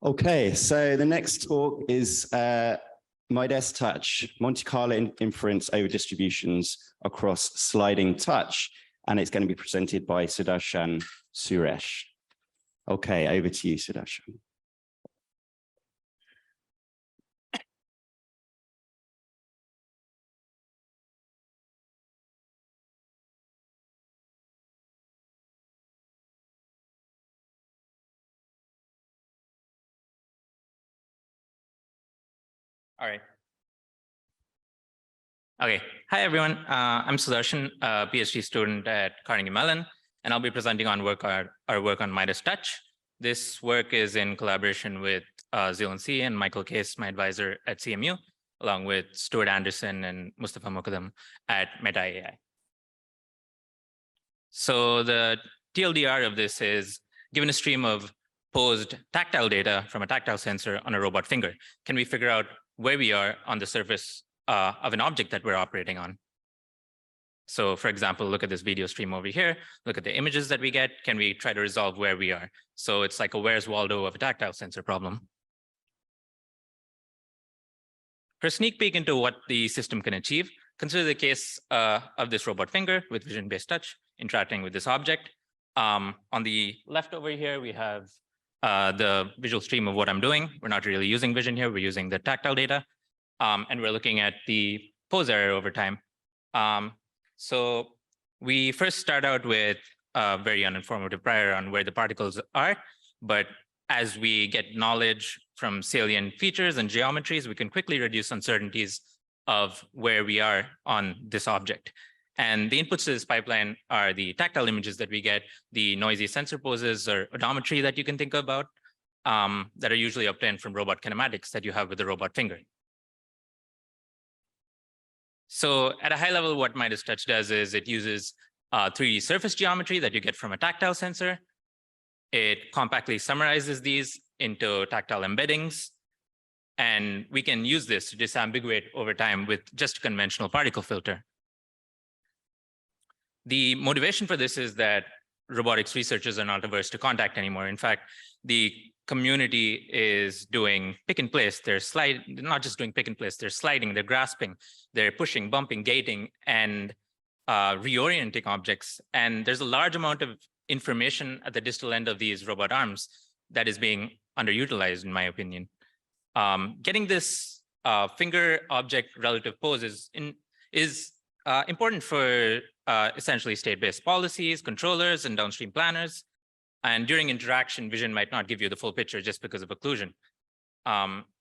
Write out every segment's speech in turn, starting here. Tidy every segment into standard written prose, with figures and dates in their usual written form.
Okay, so the next talk is MidasTouch, Monte-Carlo inference over distributions across sliding touch, and it's going to be presented by Sudharshan Suresh. Okay, over to you, Sudharshan. All right. Okay. Hi, everyone. I'm Sudharshan, a PhD student at Carnegie Mellon, and I'll be presenting on our work on MidasTouch. This work is in collaboration with Zilin and Michael Kaess, my advisor at CMU, along with Stuart Anderson and Mustafa Mukadam at Meta AI. So the TLDR of this is, given a stream of posed tactile data from a tactile sensor on a robot finger, can we figure out where we are on the surface of an object that we're operating on? So for example, look at this video stream over here, look at the images that we get, can we try to resolve where we are? So it's like a Where's Waldo of a tactile sensor problem. For a sneak peek into what the system can achieve, consider the case of this robot finger with vision-based touch interacting with this object. On the left over here, we have the visual stream of what I'm doing. We're not really using vision here, we're using the tactile data. And we're looking at the pose error over time. So we first start out with a very uninformative prior on where the particles are, but as we get knowledge from salient features and geometries, we can quickly reduce uncertainties of where we are on this object. And the inputs to this pipeline are the tactile images that we get, the noisy sensor poses or odometry that you can think about that are usually obtained from robot kinematics that you have with the robot finger. So at a high level, what MidasTouch does is it uses 3D surface geometry that you get from a tactile sensor. It compactly summarizes these into tactile embeddings. And we can use this to disambiguate over time with just a conventional particle filter. The motivation for this is that robotics researchers are not averse to contact anymore. In fact, the community is doing pick and place. They're not just doing pick and place, they're sliding, they're grasping, they're pushing, bumping, gating, and reorienting objects. And there's a large amount of information at the distal end of these robot arms that is being underutilized, in my opinion. Getting this finger object relative pose is important for essentially state-based policies, controllers, and downstream planners. And during interaction, vision might not give you the full picture just because of occlusion.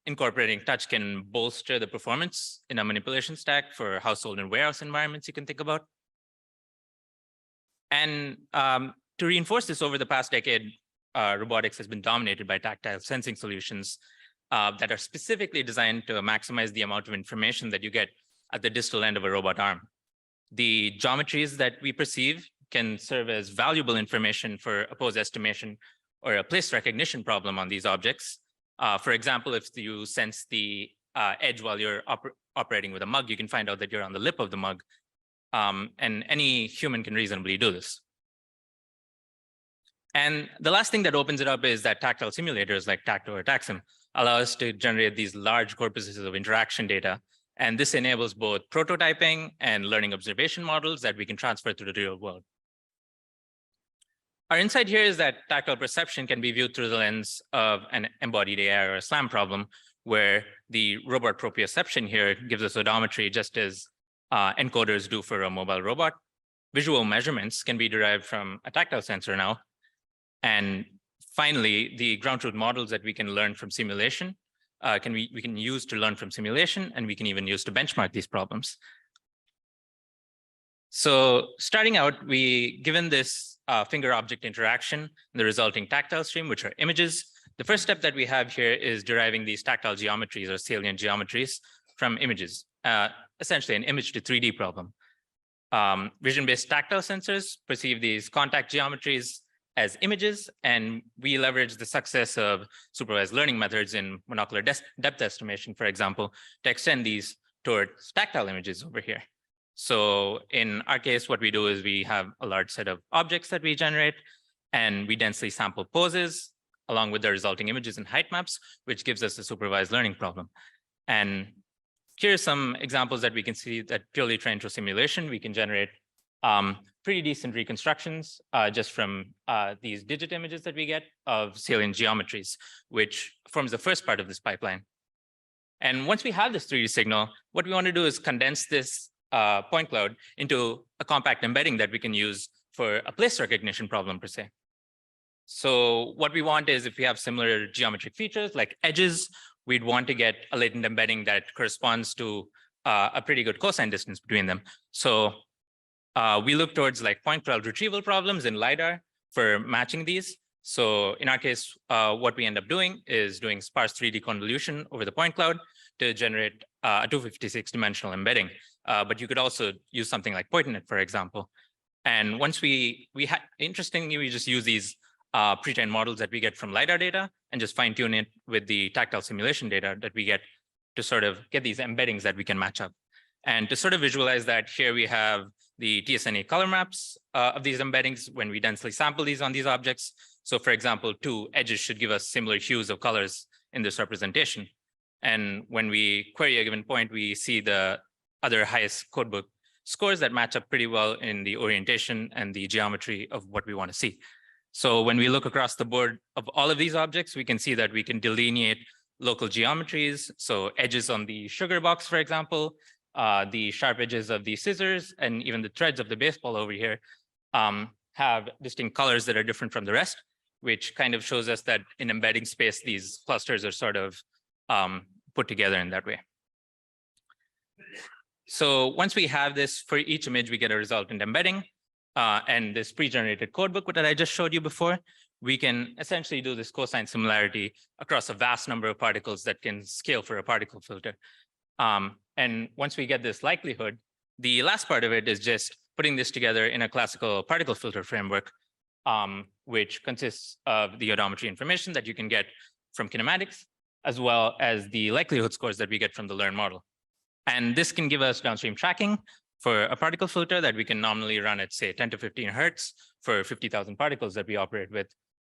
Incorporating touch can bolster the performance in a manipulation stack for household and warehouse environments you can think about. And to reinforce this, over the past decade, robotics has been dominated by tactile sensing solutions that are specifically designed to maximize the amount of information that you get at the distal end of a robot arm. The geometries that we perceive can serve as valuable information for a pose estimation or a place recognition problem on these objects. For example, if you sense the edge while you're operating with a mug, you can find out that you're on the lip of the mug. And any human can reasonably do this. And the last thing that opens it up is that tactile simulators like Tacto or Taxim allow us to generate these large corpuses of interaction data. And this enables both prototyping and learning observation models that we can transfer to the real world. Our insight here is that tactile perception can be viewed through the lens of an embodied AI or a SLAM problem, where the robot proprioception here gives us odometry just as encoders do for a mobile robot. Visual measurements can be derived from a tactile sensor now. And finally, the ground truth models that we can learn from simulation we can use to learn from simulation, and we can even use to benchmark these problems. So starting out, given this finger object interaction and the resulting tactile stream, which are images, the first step that we have here is deriving these tactile geometries or salient geometries from images, essentially an image to 3D problem. Vision-based tactile sensors perceive these contact geometries as images, and we leverage the success of supervised learning methods in monocular depth estimation, for example, to extend these towards tactile images over here. So in our case, what we do is we have a large set of objects that we generate, and we densely sample poses along with the resulting images and height maps, which gives us a supervised learning problem. And here are some examples that we can see that purely trained through simulation. We can generate pretty decent reconstructions just from these digit images that we get of salient geometries, which forms the first part of this pipeline. And once we have this 3D signal, what we want to do is condense this point cloud into a compact embedding that we can use for a place recognition problem per se. So what we want is if we have similar geometric features like edges, we'd want to get a latent embedding that corresponds to a pretty good cosine distance between them. So we look towards like point cloud retrieval problems in LiDAR for matching these. So in our case, what we end up doing is doing sparse 3D convolution over the point cloud to generate a 256 dimensional embedding. But you could also use something like PointNet, for example. And once interestingly, we just use these pre-trained models that we get from LiDAR data and just fine tune it with the tactile simulation data that we get to sort of get these embeddings that we can match up. And to sort of visualize that, here we have the TSNA color maps of these embeddings when we densely sample these on these objects. So for example, 2 edges should give us similar hues of colors in this representation. And when we query a given point, we see the other highest codebook scores that match up pretty well in the orientation and the geometry of what we want to see. So when we look across the board of all of these objects, we can see that we can delineate local geometries. So edges on the sugar box, for example, the sharp edges of the scissors, and even the threads of the baseball over here have distinct colors that are different from the rest, which kind of shows us that in embedding space, these clusters are sort of put together in that way. So once we have this, for each image, we get a resultant embedding. And this pre-generated codebook that I just showed you before, we can essentially do this cosine similarity across a vast number of particles that can scale for a particle filter. And once we get this likelihood, the last part of it is just putting this together in a classical particle filter framework, which consists of the odometry information that you can get from kinematics, as well as the likelihood scores that we get from the learned model. And this can give us downstream tracking for a particle filter that we can nominally run at, say, 10 to 15 hertz for 50,000 particles that we operate with.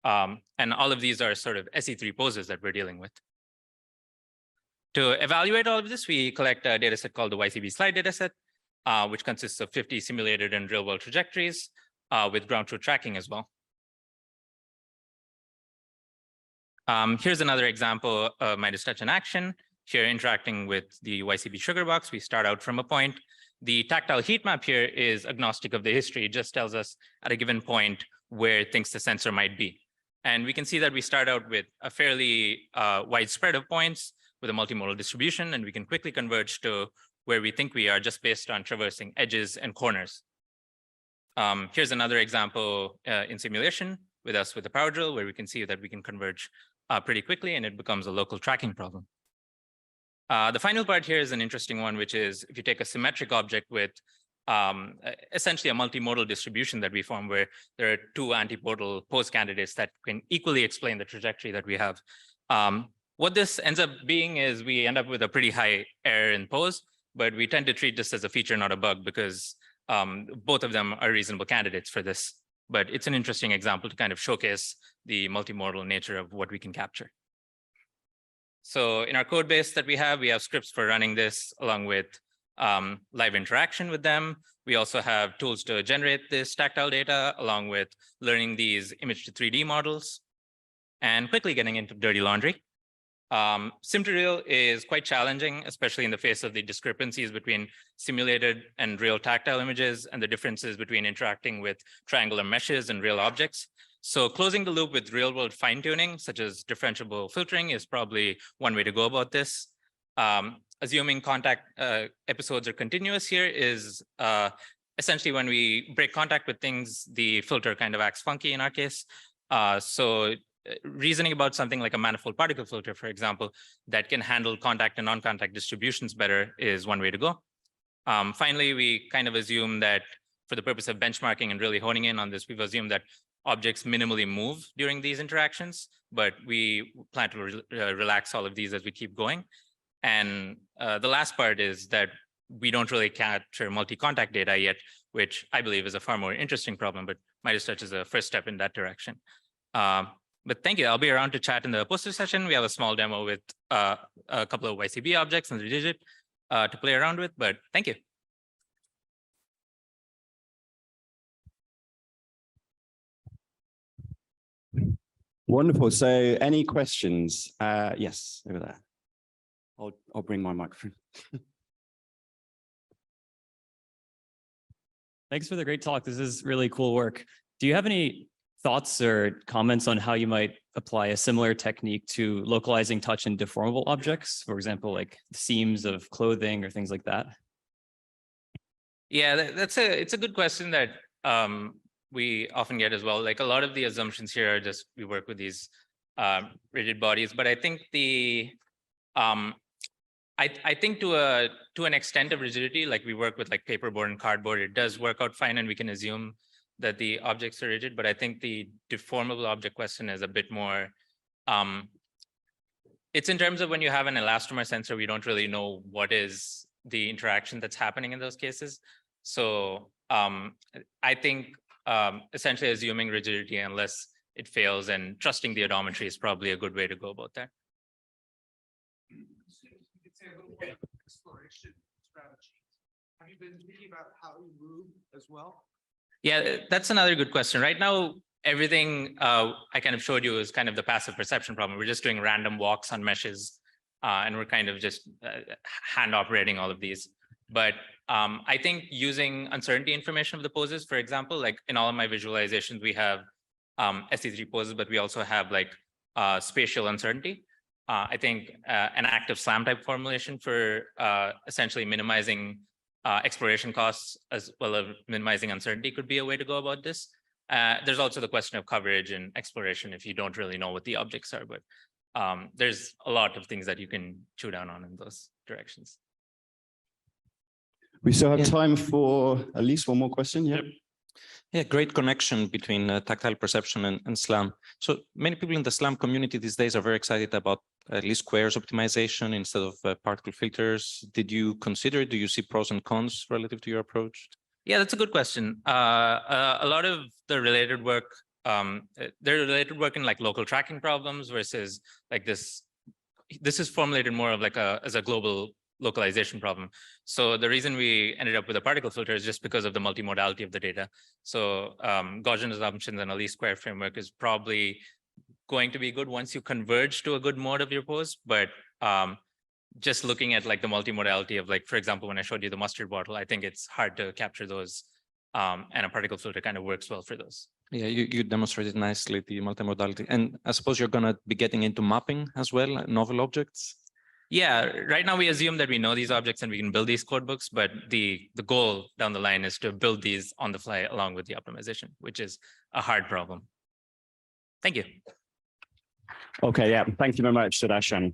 And all of these are sort of SE3 poses that we're dealing with. To evaluate all of this, we collect a data set called the YCB slide dataset, which consists of 50 simulated and real-world trajectories with ground truth tracking as well. Here's another example of MidasTouch in action. Here, interacting with the YCB sugar box, we start out from a point. The tactile heat map here is agnostic of the history. It just tells us at a given point where it thinks the sensor might be. And we can see that we start out with a fairly wide spread of points with a multimodal distribution, and we can quickly converge to where we think we are just based on traversing edges and corners. Here's another example in simulation with us with the power drill, where we can see that we can converge pretty quickly, and it becomes a local tracking problem. The final part here is an interesting one, which is if you take a symmetric object with essentially a multimodal distribution that we form, where there are 2 antipodal pose candidates that can equally explain the trajectory that we have. What this ends up being is we end up with a pretty high error in pose, but we tend to treat this as a feature, not a bug, because both of them are reasonable candidates for this. But it's an interesting example to kind of showcase the multimodal nature of what we can capture. So in our code base that we have scripts for running this along with live interaction with them. We also have tools to generate this tactile data along with learning these image to 3D models and quickly getting into dirty laundry. Sim2Real is quite challenging, especially in the face of the discrepancies between simulated and real tactile images and the differences between interacting with triangular meshes and real objects. So closing the loop with real world fine tuning, such as differentiable filtering, is probably one way to go about this. Assuming contact episodes are continuous here is essentially when we break contact with things, the filter kind of acts funky in our case. So reasoning about something like a manifold particle filter, for example, that can handle contact and non-contact distributions better is one way to go. Finally, we kind of assume that for the purpose of benchmarking and really honing in on this, we've assumed that objects minimally move during these interactions, but we plan to relax all of these as we keep going. And the last part is that we don't really capture multi-contact data yet, which I believe is a far more interesting problem, but MidasTouch is a first step in that direction. But thank you. I'll be around to chat in the poster session. We have a small demo with a couple of YCB objects and the digit to play around with, but thank you. Wonderful. So any questions? Yes, over there. I'll bring my microphone. Thanks for the great talk. This is really cool work. Do you have any thoughts or comments on how you might apply a similar technique to localizing touch in deformable objects? For example, like seams of clothing or things like that? Yeah, it's a good question that we often get as well. Like a lot of the assumptions here are just we work with these rigid bodies, but I think I think to an extent of rigidity, like we work with like paperboard and cardboard, it does work out fine, and we can assume that the objects are rigid. But I think the deformable object question is a bit more. It's in terms of when you have an elastomer sensor, we don't really know what is the interaction that's happening in those cases. So I think essentially assuming rigidity unless it fails, and trusting the odometry is probably a good way to go about that. Exploration strategies. Have you been thinking about how you move as well? Yeah, that's another good question. Right now, everything I kind of showed you is kind of the passive perception problem. We're just doing random walks on meshes, and we're kind of just hand operating all of these. But I think using uncertainty information of the poses, for example, like in all of my visualizations, we have SC3 poses, but we also have like spatial uncertainty. I think an active SLAM type formulation for essentially minimizing exploration costs as well as minimizing uncertainty could be a way to go about this. There's also the question of coverage and exploration if you don't really know what the objects are, but there's a lot of things that you can chew down on in those directions. We still have time for at least one more question. Yep. Yeah, great connection between tactile perception and SLAM. So many people in the SLAM community these days are very excited about least squares optimization instead of particle filters. Did you consider, do you see pros and cons relative to your approach? Yeah, that's a good question. A lot of the related work, they're related work in like local tracking problems versus like this is formulated more of like as a global localization problem. So the reason we ended up with a particle filter is just because of the multimodality of the data. So Gaussian assumptions and a least square framework is probably going to be good once you converge to a good mode of your pose. But just looking at like the multimodality of like, for example, when I showed you the mustard bottle, I think it's hard to capture those, and a particle filter kind of works well for those. Yeah, you demonstrated nicely the multimodality. And I suppose you're going to be getting into mapping as well, novel objects. Yeah, right now we assume that we know these objects and we can build these code books, but the goal down the line is to build these on the fly along with the optimization, which is a hard problem. Thank you. Okay, yeah, thank you very much, Sudharshan.